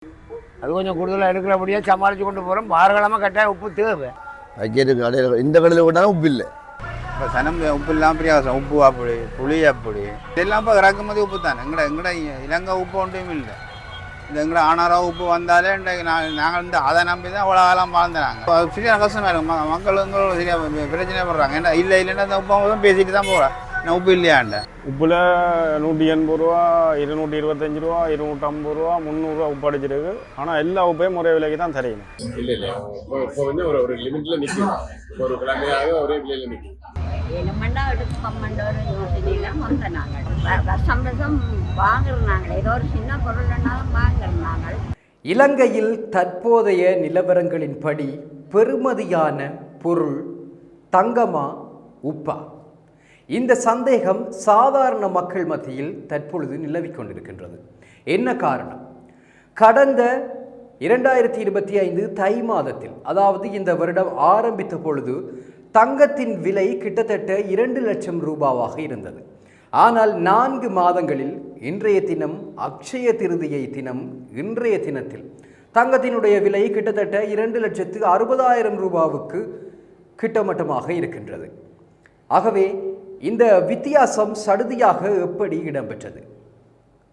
அது கொஞ்சம் கூடுதலாக எடுக்கிறபடியாக சமாளித்து கொண்டு போகிறோம். வாரக்கிழமை கட்டாயம் உப்பு தேவை. வைக்கிறதுக்கு கடையில் இந்த கடையில் விட்டாலும் உப்பு இல்லை. இப்போ சனம் உப்பு இல்லாமல் பிரியாசம் உப்பு அப்படி புளி அப்படி இதெல்லாம் இப்போ இறக்குமதி உப்பு தானே. எங்கட இலங்கை உப்பு ஒன்றும் இல்லை. இந்த எங்கட ஆனாரம் உப்பு வந்தாலே நாங்கள் இந்த அதை நம்பி தான் அவ்வளோ காலம் வாழ்ந்துறாங்க. சரியான கஷ்டமாக இருக்கும். மக்களுங்களோட சரியாக பிரச்சனை படுறாங்க. ஏன்னா இல்லைன்னா அந்த உப்பு தான் பேசிட்டு தான் போகிறேன். நான் உப்பு இல்லையாண்ட உப்பில் 180 ரூபா, 225 ரூபா, 250 ரூபா, 300 ரூபா உப்பு அடிச்சிருக்கு. ஆனால் எல்லா உப்பையும் ஒரே விலைக்கு தான் தரையணும். இல்லை இப்போ வந்து ஒரு லிமிட்டில் நிற்கும். ஒரு கிழமையாக ஒரே விலையில் நிற்கும். என்னமெண்டா எடுத்து கம்மண்ட ஒரு யோசனையெல்லாம் வந்த நாங்கள் வருஷம் வாங்குறாங்க. ஏதோ ஒரு சின்ன பொருள்னாலும் வாங்குறாங்க. இலங்கையில் தற்போதைய நிலவரங்களின்படி பெறுமதியான பொருள் தங்கமா உப்பா? இந்த சந்தேகம் சாதாரண மக்கள் மத்தியில் தற்பொழுது நிலவிக் கொண்டிருக்கின்றது. என்ன காரணம்? கடந்த 2025 தை மாதத்தில், அதாவது இந்த வருடம் ஆரம்பித்த பொழுது தங்கத்தின் விலை கிட்டத்தட்ட 2 லட்சம் ரூபாவாக இருந்தது. ஆனால் 4 மாதங்களில் இன்றைய தினம் அக்ஷய திருதியை தினம், இன்றைய தினத்தில் தங்கத்தினுடைய விலை கிட்டத்தட்ட 2,60,000 ரூபாவுக்கு கிட்டமட்டமாக இருக்கின்றது. ஆகவே இந்த வித்தியாசம் சடுதியாக எப்படி இடம்பெற்றது?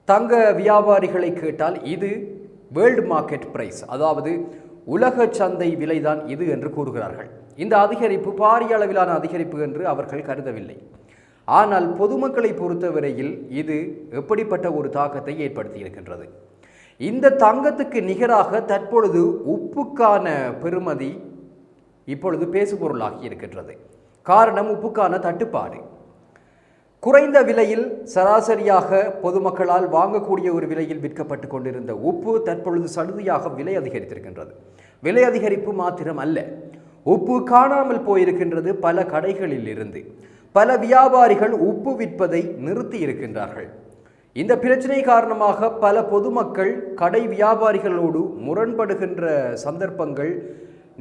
தங்க வியாபாரிகளை கேட்டால் இது வேர்ல்டு மார்க்கெட் பிரைஸ், அதாவது உலக சந்தை விலைதான் இது என்று கூறுகிறார்கள். இந்த அதிகரிப்பு பாரிய அளவிலான அதிகரிப்பு என்று அவர்கள் கருதவில்லை. ஆனால் பொதுமக்களை பொறுத்தவரையில் இது எப்படிப்பட்ட ஒரு தாக்கத்தை ஏற்படுத்தி இருக்கின்றது? இந்த தங்கத்துக்கு நிகராக தற்பொழுது உப்புக்கான பெறுமதி இப்பொழுது பேசுபொருளாகி இருக்கின்றது. காரணம் உப்புக்கான தட்டுப்பாடு. குறைந்த விலையில் சராசரியாக பொதுமக்களால் வாங்கக்கூடிய ஒரு விலையில் விற்கப்பட்டு கொண்டிருந்த உப்பு தற்பொழுது சடுதியாக விலை அதிகரித்திருக்கின்றது. விலை அதிகரிப்பு மாத்திரம் அல்ல, உப்பு காணாமல் போயிருக்கின்றது. பல கடைகளில் இருந்து பல வியாபாரிகள் உப்பு விற்பதை நிறுத்தி இருக்கின்றார்கள். இந்த பிரச்சனை காரணமாக பல பொதுமக்கள் கடை வியாபாரிகளோடு முரண்படுகின்ற சந்தர்ப்பங்கள்,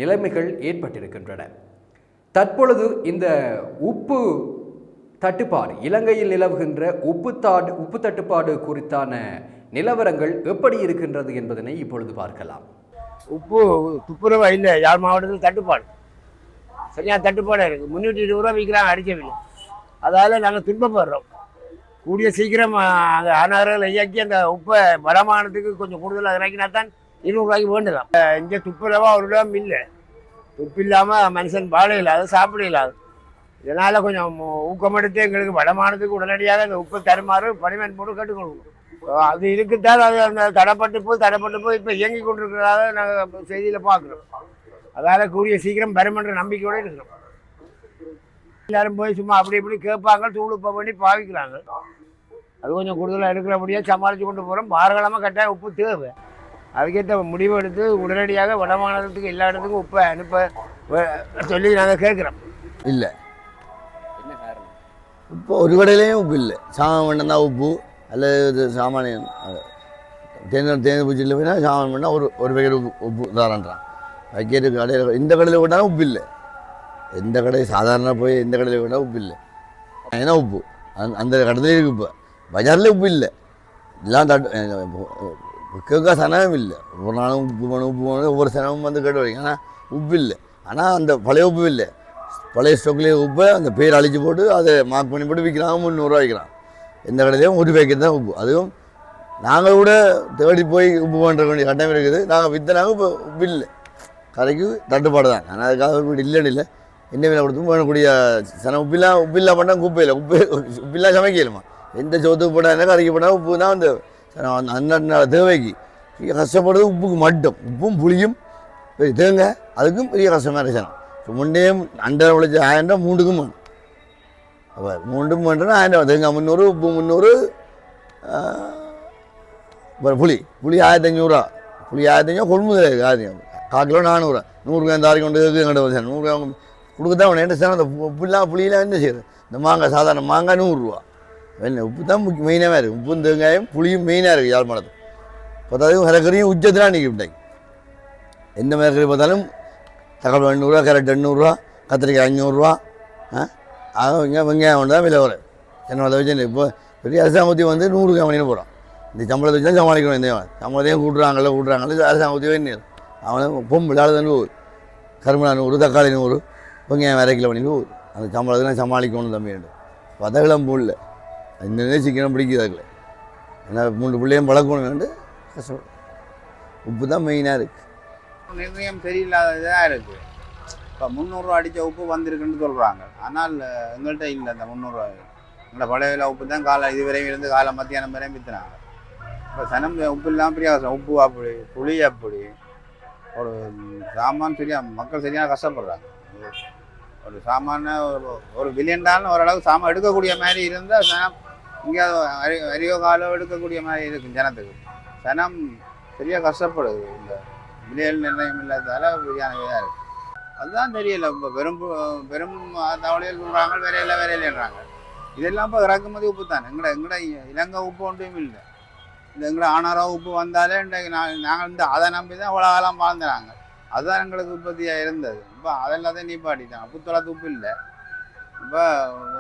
நிலைமைகள் ஏற்பட்டிருக்கின்றன. தற்பொழுது இந்த உப்பு தட்டுப்பாடு, இலங்கையில் நிலவுகின்ற உப்பு தட்டுப்பாடு குறித்தான நிலவரங்கள் எப்படி இருக்கின்றது என்பதனை இப்பொழுது பார்க்கலாம். உப்பு துப்புரவா இல்லை. யாழ் மாவட்டத்தில் தட்டுப்பாடு, சரியான தட்டுப்பாடாக இருக்குது. 320 ரூபா விற்கிறாங்க அடிக்கவில்லை. அதால் நாங்கள் துன்பப்படுறோம். கூடிய சீக்கிரம் அந்த ஆனார்கள் இயக்கி அந்த உப்பை வருமானத்துக்கு கொஞ்சம் கூடுதலாக இறக்கினா தான் 200 ரூபாய்க்கு வேண்டுதான். இங்கே துப்புரவா ஒரு இடம் இல்லை. உப்பு இல்லாமல் மனுஷன் வாழ இல்லாது, சாப்பிட இல்லாது. இதனால் கொஞ்சம் ஊக்கமெடுத்து எங்களுக்கு வடமானத்துக்கு உடனடியாக அந்த உப்பு தருமாறு பணிமன் போட்டு கேட்டுக்கொள்வோம். அது இருக்குத்தான் அது அந்த தடைப்பட்டு போய் இப்போ இயங்கி கொண்டிருக்கிறதாக நாங்கள் செய்தியில் பார்க்குறோம். அதால் கூடிய சீக்கிரம் வருமன்ற நம்பிக்கையோடு இருக்கிறோம். எல்லாரும் போய் சும்மா அப்படி இப்படி கேட்பாங்க, தூள் உப்பை பண்ணி பாவிக்கிறாங்க. அது கொஞ்சம் கூடுதலாக எடுக்கிறபடியாக சமாளித்து கொண்டு போகிறோம். வாரக்கிழமை கட்டாயம் உப்பு தேவை. அதுக்கேற்ற முடிவு எடுத்து உடனடியாக வடமாநிலத்துக்கு எல்லா இடத்துக்கும் உப்பை அனுப்ப சொல்லி நாங்கள் கேட்குறோம். இல்லை, இப்போ ஒரு கடையிலையும் உப்பு இல்லை. சாமான் பண்ணம் தான் உப்பு, அல்லது சாமானியம் தேர்ந்து பூச்சியில் போய்னா சாமான் பண்ணால் ஒரு பேக்கெட் உப்பு தரன்றான். வைக்கிறதுக்கு கடையில் இந்த கடையில் விட்டாலும் உப்பு இல்லை. எந்த கடை சாதாரண போய் எந்த கடையில் விட்டால் உப்பு இல்லை. ஏன்னா உப்பு அந்த கடையிலே இருக்கு. இப்போ பஜாரில் உப்பு இல்லை. எல்லாம் கேட்க சனமும் இல்லை. ஒரு நாளும் உப்பு வேணும் ஒவ்வொரு சனமும் வந்து கேட்டு வரைக்கும். ஆனால் உப்பு இல்லை. ஆனால் அந்த பழைய உப்பு இல்லை. பழைய ஸ்டோக்லேயே உப்பை அந்த பேர் அழிச்சு போட்டு அதை மார்க் பண்ணி போட்டு விற்கிறாங்க. 300 ரூபா விற்கிறான். எந்த கடையிலையும் ஒரு பேக்கெட் தான் உப்பு. அதுவும் நாங்கள் கூட தேடி போய் உப்பு பண்ணுற வேண்டிய கட்டாயம் இருக்குது. நாங்கள் விற்றனாங்க இப்போ உப்பு இல்லை. கடைக்கு தட்டுப்பாடு தான். ஆனால் அதுக்காக வீடு இல்லைன்னு இல்லை. என்ன விலை கொடுத்தும் வேணக்கூடிய சன உப்பில்லா பண்ணால் குப்பையில் உப்பில்லா சமைக்கலுமா. எந்த சோத்துக்கு போட்டால் என்ன கரைக்கு போட்டால் உப்பு தான் வந்து அந்த தேவைக்கு கஷ்டப்படுறது உப்புக்கு மட்டும். உப்பும் புளியும் தேங்க அதுக்கும் பெரிய கஷ்டமாக இருக்கணும். முண்டையும் 2 உழைச்சி 1000 3க்கும் வேணும். அப்போ 3க்கும் வேணுன்னா 1000 தேங்காய் 300, உப்பு 300, புளி 1500 ரூபா. புளி 1500 கொள்முதல் இருக்குது. 1/4 கிலோ 400 ரூபா. 100 ரூபாய் இந்த 6 கொண்டு எங்கிட்ட 100 ரூபா கொடுக்கத்தான் வேணும். என்ன சார் அந்த புளியெலாம் என்ன செய்யுது? இந்த மாங்காய் சாதாரண மாங்காய் 100 ரூபா. என்ன உப்பு தான் மெயினாகவே இருக்குது. உப்பும் தேங்காயும் புளியும் மெயினாக இருக்குது யாழ்ப்பாணத்தில். பார்த்தாலும் மிளகரியும் உச்சத்தில் அன்றைக்கி விட்டாங்க. எந்த மிளகரி பார்த்தாலும் தக்காளி 800 ரூபா, கேரட் 800 ரூபா, கத்திரிக்காய் 500 ரூபா. வெங்காயம் ஒன்று தான் விலை வரும். என்ன வச்சு இப்போ பெரிய அரசாங்கத்தி வந்து 100 கம்பெனின்னு போகிறான். இந்த சம்பளத்தை வச்சு தான் சமாளிக்கணும். இந்த சம்பளத்தையும் கூட்டுறாங்கல்ல அரசாங்க உதவி என்ன அவனும் பொம்பளை ஆளுதான் ஊர் கரும்பு 100 தக்காளி 100 வெங்காயம் 1/2 கிலோ பண்ணி ஊர் அந்த சம்பளத்தை நான் சமாளிக்கணும் தம்பி வேண்டும் பதவிலாம் போடல இந்த சிக்கனம் பிடிக்குதாக்கல ஏன்னா 3 பிள்ளையும் பழக்கணும் வேண்டு கஷ்டம். உப்பு தான் மெயினாக இருக்குது. நிர்ணயம் சரியில்லாததாக இருக்குது. இப்போ 300 அடித்த உப்பு வந்திருக்குன்னு சொல்கிறாங்க. ஆனால் எங்கள்கிட்ட இல்லை அந்த 300. எங்களோட பழைய உப்பு தான் இதுவரையும் இருந்து மத்தியானம் வரையும் விற்றுனாங்க. இப்போ சனம் உப்பு இல்லாமல் பிரியாசம் உப்பு அப்படி புளி அப்படி ஒரு சாமான் மக்கள் சரியான கஷ்டப்படுறாங்க. ஒரு சாமான ஒரு பில்லியன்டாலும் ஓரளவு சாமான் எடுக்கக்கூடிய மாதிரி இருந்தால் சனம் இங்கே அரியோ காலோ எடுக்கக்கூடிய மாதிரி இருக்கும். ஜனத்துக்கு சனம் சரியாக கஷ்டப்படுது. இந்த விலையில் நிர்ணயம் இல்லாததால சரியான இதாக இருக்குது. அதுதான் தெரியல. இப்போ பெரும் தவளையில் சொல்கிறாங்க வேறையில்லைன்றாங்க. இதெல்லாம் இப்போ இறக்குமதி உப்பு தானே. எங்கட இலங்கை உப்பு ஒன்றும் இல்லை. இந்த எங்கட ஆனாரோ உப்பு வந்தாலே இன்றைக்கு நாங்கள் அதை நம்பி தான் அவ்வளோ காலம் வாழ்ந்துறாங்க. அதுதான் எங்களுக்கு உற்பத்தியாக இருந்தது. இப்போ அதெல்லாம் தான் நீப்பாட்டிட்டாங்க. புத்தளத்து உப்பு இல்லை. இப்போ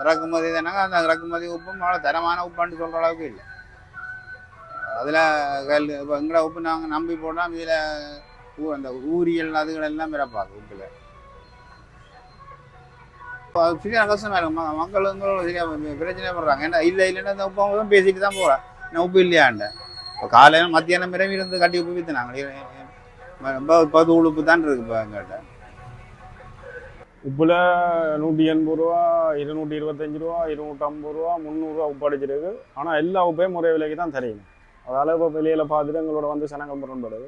இறக்குமதி தானாங்க. அந்த இறக்குமதி உப்பும் அவ்வளோ தரமான உப்பான்னு சொல்கிற அளவுக்கு இல்லை. அதில் இப்போ எங்கட உப்பு நாங்கள் நம்பி போட்டோம். இதில் அந்த ஊரியல் அதுகளெல்லாம் பிறப்பாங்க உப்பில். இப்போ அது சரியான கஷ்டமாக இருக்கும். மக்களுங்களும் சரியாக பிரச்சனை படுறாங்க. ஏன்னா இல்லைன்னா அந்த உப்பு அவங்க தான் பேசிட்டு தான் போகிறேன். நான் உப்பு இல்லையாண்ட இப்போ காலையில் மத்தியானம் பிறவி இருந்து கட்டி உப்பு விற்றுனாங்க. இப்போ தூள் உப்பு தான் இருக்குது. இப்போ எங்கிட்ட உப்பில் 180 ரூபா 225 ரூபா 250 ரூபா 300 உப்பு அடிச்சிருக்கு. ஆனால் எல்லா உப்பையும் முறை விலைக்கு தான் தெரியணும். அதால் இப்போ வெளியில் பார்த்துட்டு எங்களோட வந்து சனங்கள் முரண்படுது.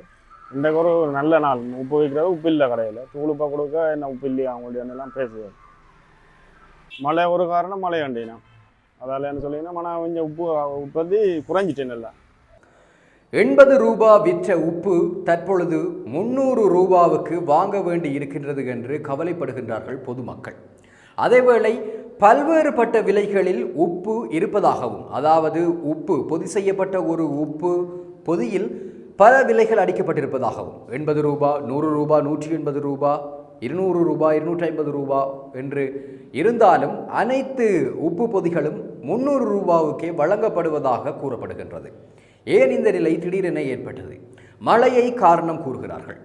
இன்றைக்கு ஒரு நல்ல நாள் உப்பு வைக்கிறது உப்பு இல்லை கடையில் தூள் உப்பை கொடுக்க என்ன உப்பு இல்லையா அவங்களுடைய பேசுவார். மழை ஒரு காரணம் மழை கண்டினா அதால் என்ன சொல்லிங்கன்னா ஆனால் கொஞ்சம் உப்பு உற்பத்தி குறைஞ்சிட்டேன் நல்லா. 80 ரூபா விற்ற உப்பு தற்பொழுது 300 ரூபாவுக்கு வாங்க வேண்டி இருக்கின்றது என்று கவலைப்படுகின்றார்கள் பொதுமக்கள். அதேவேளை பல்வேறுபட்ட விலைகளில் உப்பு இருப்பதாகவும், அதாவது உப்பு பொதி செய்யப்பட்ட ஒரு உப்பு பொதியில் பல விலைகள் அடிக்கப்பட்டிருப்பதாகவும் 80 ரூபா 100 ரூபா 180 ரூபா 200 ரூபா 250 ரூபா என்று இருந்தாலும் அனைத்து உப்பு பொதிகளும் 300 ரூபாவுக்கே வழங்கப்படுவதாக கூறப்படுகின்றது. ஏன் இந்த நிலை திடீரென ஏற்பட்டது? மழையை காரணம் கூறுகிறார்கள்.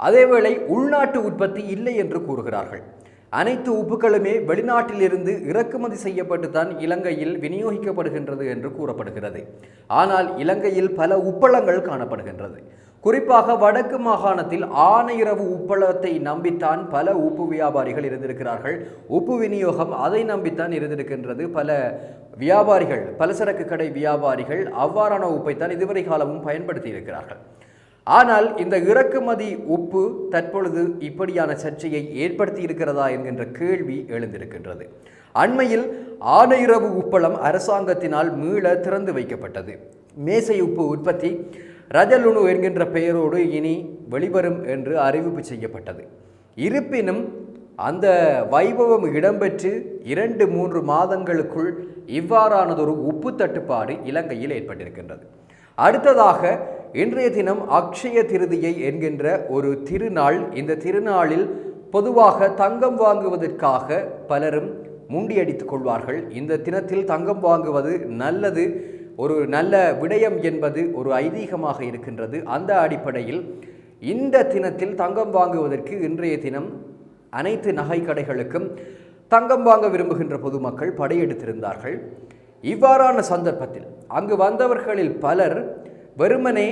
அதேவேளை உள்நாட்டு உற்பத்தி இல்லை என்று கூறுகிறார்கள். அனைத்து உப்புகளுமே வெளிநாட்டிலிருந்து இறக்குமதி செய்யப்பட்டு தான் இலங்கையில் விநியோகிக்கப்படுகின்றது என்று கூறப்படுகிறது. ஆனால் இலங்கையில் பல உப்பளங்கள் காணப்படுகின்றது. குறிப்பாக வடக்கு மாகாணத்தில் ஆனையிறவு உப்பளத்தை நம்பித்தான் பல உப்பு வியாபாரிகள் இருந்திருக்கிறார்கள். உப்பு விநியோகம் அதை நம்பித்தான் இருந்திருக்கின்றது. பல வியாபாரிகள், பலசரக்கு கடை வியாபாரிகள் அவ்வாறான உப்பைத்தான் இதுவரை காலமும் பயன்படுத்தி இருக்கிறார்கள். ஆனால் இந்த இறக்குமதி உப்பு தற்பொழுது இப்படியான சர்ச்சையை ஏற்படுத்தி இருக்கிறதா என்கின்ற கேள்வி எழுந்திருக்கின்றது. அண்மையில் ஆனையிறவு உப்பளம் அரசாங்கத்தினால் மீள திறந்து வைக்கப்பட்டது. மேசை உப்பு உற்பத்தி ரஜலுணு என்கின்ற பெயரோடு இனி வெளிவரும் என்று அறிவிப்பு செய்யப்பட்டது. இருப்பினும் அந்த வைபவம் இடம்பெற்று 2-3 மாதங்களுக்குள் இவ்வாறானதொரு உப்பு தட்டுப்பாடு இலங்கையில் ஏற்பட்டிருக்கின்றது. அடுத்ததாக இன்றைய தினம் அக்ஷய திருதியை என்கின்ற ஒரு திருநாள். இந்த திருநாளில் பொதுவாக தங்கம் வாங்குவதற்காக பலரும் முண்டியடித்துக் கொள்வார்கள். இந்த தினத்தில் தங்கம் வாங்குவது நல்லது, ஒரு நல்ல விடயம் என்பது ஒரு ஐதீகமாக இருக்கின்றது. அந்த அடிப்படையில் இந்த தினத்தில் தங்கம் வாங்குவதற்கு இன்றைய தினம் அனைத்து நகை கடைகளுக்கும் தங்கம் வாங்க விரும்புகின்ற பொதுமக்கள் படையெடுத்திருந்தார்கள். இவ்வாறான சந்தர்ப்பத்தில் அங்கு வந்தவர்களில் பலர் வெறுமனே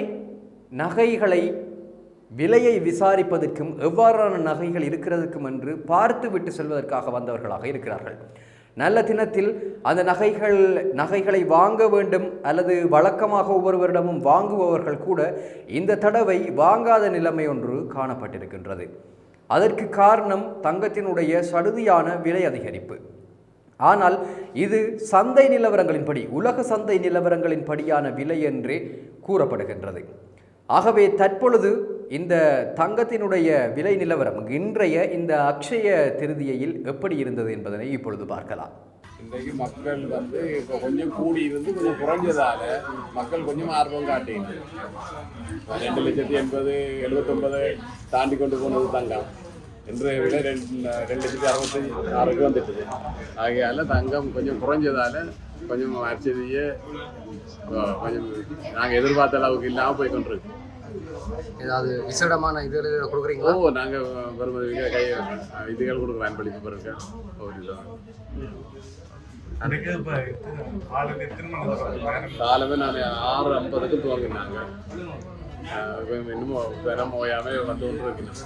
நகைகளை விலையை விசாரிப்பதற்கும் எவ்வாறான நகைகள் இருக்கிறதுக்கும் என்று பார்த்துவிட்டு செல்வதற்காக வந்தவர்களாக இருக்கிறார்கள். நல்ல தினத்தில் அந்த நகைகளை வாங்க வேண்டும் அல்லது வழக்கமாக ஒவ்வொருவரிடமும் வாங்குபவர்கள் கூட இந்த தடவை வாங்காத நிலைமை ஒன்று காணப்பட்டிருக்கின்றது. அதற்கு காரணம் தங்கத்தினுடைய சடுதியான விலை அதிகரிப்பு. ஆனால் இது சந்தை நிலவரங்களின்படி, உலக சந்தை நிலவரங்களின்படியான விலை என்றே கூறப்படுகின்றது. ஆகவே தற்பொழுது இந்த தங்கத்தினுடைய விலை நிலவரம் இன்றைய இந்த அக்ஷய திருதியில் எப்படி இருந்தது என்பதனை இப்பொழுது பார்க்கலாம். இன்றைக்கு மக்கள் இப்போ கொஞ்சம் கூடி இருந்து கொஞ்சம் குறைஞ்சதால மக்கள் கொஞ்சம் ஆர்வம் காட்டிங்க. 2,80,79 தாண்டி கொண்டு போனது தங்கம் இன்றைய விலை 2,66,000 வந்துட்டுது. ஆகையால் தங்கம் கொஞ்சம் குறைஞ்சதால கொஞ்சம் அரிசியே கொஞ்சம் நாங்கள் எதிர்பார்த்த அளவுக்கு இல்லாமல் போய் கொண்டிருக்கு. ஏதாவது விசேடமான இது கொடுக்குறீங்களா? நாங்கள் வரும்போது இதுகள் கொடுக்குறோம், அன்பளிப்பு பிறகு காலமே நான் 6:50 துவங்கினாங்க. இன்னும் தினம் ஓயாம வந்து கொண்டு இருக்கணும்.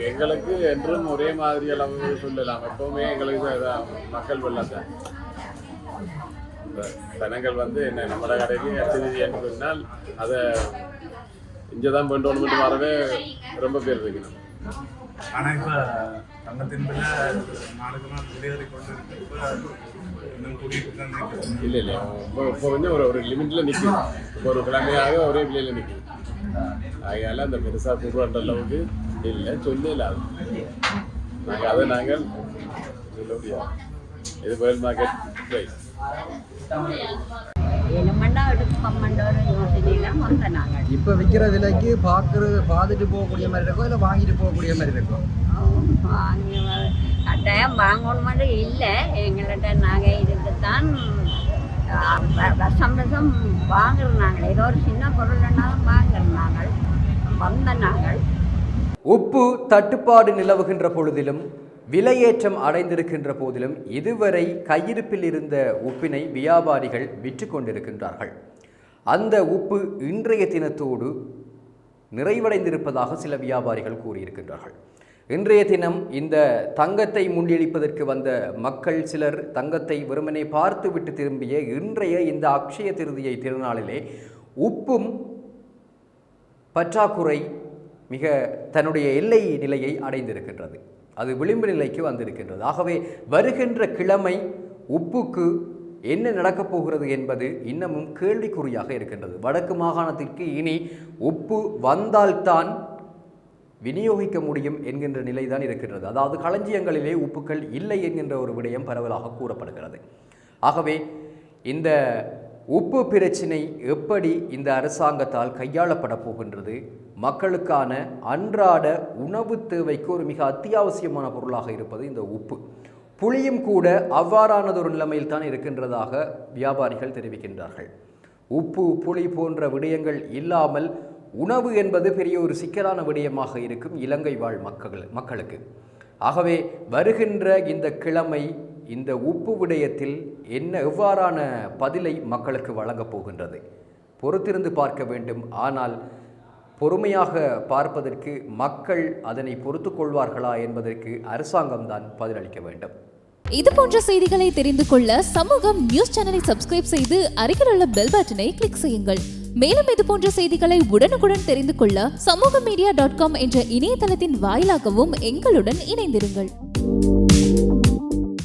எங்களுக்கு என்றும் ஒரே மாதிரி அளவு சொல்லலாம். எப்பவுமே எங்களுக்கு மக்கள் வெள்ளத்தான். ஜனங்கள் வந்து என்ன நம்ம கடைக்கு அரிசி என்று சொன்னால் அதை இங்கதான் வேண்டோன்னு மட்டும் வரவே ரொம்ப பேர் இருக்கணும். ஆனால் இப்போ தங்கத்தின் விலை நாளுக்கு நாள் வெளியேறி கொண்டு இல்லை இல்லை இப்போ வந்து ஒரு லிமிட்ல நிற்கும். இப்போ ஒரு கிழமையாக ஒரே விலையில நிற்கும். அதனால அந்த பெருசாக கூடுற அளவுக்கு இல்லை சொல்லல. அது நாங்கள் அதை நாங்கள் சொல்ல முடியாது. இது வேர்ல்ட் மார்க்கெட் ப்ரைஸ். இப்போ விற்கிற விலைக்கு பார்த்துட்டு போகக்கூடிய மாதிரி இருக்கும், இல்லை வாங்கிட்டு போகக்கூடிய மாதிரி இருக்கும்? கட்டாயம் வாங்கணும் மட்டும் இல்லை. எங்கள்கிட்ட நாங்கள் இதுக்குத்தான் வருஷம் வாங்குறோம். நாங்கள் ஏதோ ஒரு சின்ன பொருள்னாலும் வாங்குறோம். நாங்கள் வந்த நாங்கள் உப்பு தட்டுப்பாடு நிலவுகின்ற பொழுதிலும் விலையேற்றம் அடைந்திருக்கின்ற போதிலும் இதுவரை கையிருப்பில் இருந்த உப்பினை வியாபாரிகள் விற்று கொண்டிருக்கின்றார்கள். அந்த உப்பு இன்றைய தினத்தோடு நிறைவடைந்திருப்பதாக சில வியாபாரிகள் கூறியிருக்கின்றார்கள். இன்றைய தினம் இந்த தங்கத்தை முன்னிழிப்பதற்கு வந்த மக்கள் சிலர் தங்கத்தை வெறுமனே பார்த்துவிட்டு திரும்பிய இன்றைய இந்த அக்ஷய திருதியை திருநாளிலே உப்பும் பற்றாக்குறை மிக தன்னுடைய எல்லை நிலையை அடைந்திருக்கின்றது. அது விளிம்பு நிலைக்கு வந்திருக்கின்றது. ஆகவே வருகின்ற கிழமை உப்புக்கு என்ன நடக்கப் போகிறது என்பது இன்னமும் கேள்விக்குறியாக இருக்கின்றது. வடக்கு மாகாணத்திற்கு இனி உப்பு வந்தால்தான் விநியோகிக்க முடியும் என்கின்ற நிலைதான் இருக்கின்றது. அதாவது களஞ்சியங்களிலே உப்புக்கள் இல்லை என்கின்ற ஒரு விடயம் பரவலாக கூறப்படுகிறது. ஆகவே இந்த உப்பு பிரச்சினை எப்படி இந்த அரசாங்கத்தால் கையாளப்பட போகின்றது? மக்களுக்கான அன்றாட உணவு தேவைக்கு ஒரு மிக அத்தியாவசியமான பொருளாக இருப்பது இந்த உப்பு. புளியும் கூட அவ்வாறானதொரு நிலைமையில் தான் இருக்கின்றதாக வியாபாரிகள் தெரிவிக்கின்றார்கள். உப்பு புளி போன்ற விடயங்கள் இல்லாமல் உணவு என்பது பெரிய ஒரு சிக்கலான விடயமாக இருக்கும் இலங்கை வாழ் மக்களுக்கு. ஆகவே வருகின்ற இந்த கிழமை இந்த உப்பு விடயத்தில் எவ்வாறான பதிலை மக்களுக்கு வழங்கப் போகின்றது பொறுத்திருந்து பார்க்க வேண்டும். ஆனால் பொறுமையாக பார்ப்பதற்கு மக்கள் அதனை பொறுத்து கொள்வார்களா என்பதற்கு அரசாங்கம்தான் பதிலளிக்க வேண்டும். இது போன்ற செய்திகளை தெரிந்து கொள்ள சமூகம் நியூஸ் சேனலை சப்ஸ்கிரைப் செய்து அருகில் உள்ள பெல் பட்டனை கிளிக் செய்யுங்கள். மேலும் இது போன்ற செய்திகளை உடனுக்குடன் தெரிந்து கொள்ள சமூகமீடியா.com என்ற இணையதளத்தின் வாயிலாகவும் எங்களுடன் இணைந்திருங்கள்.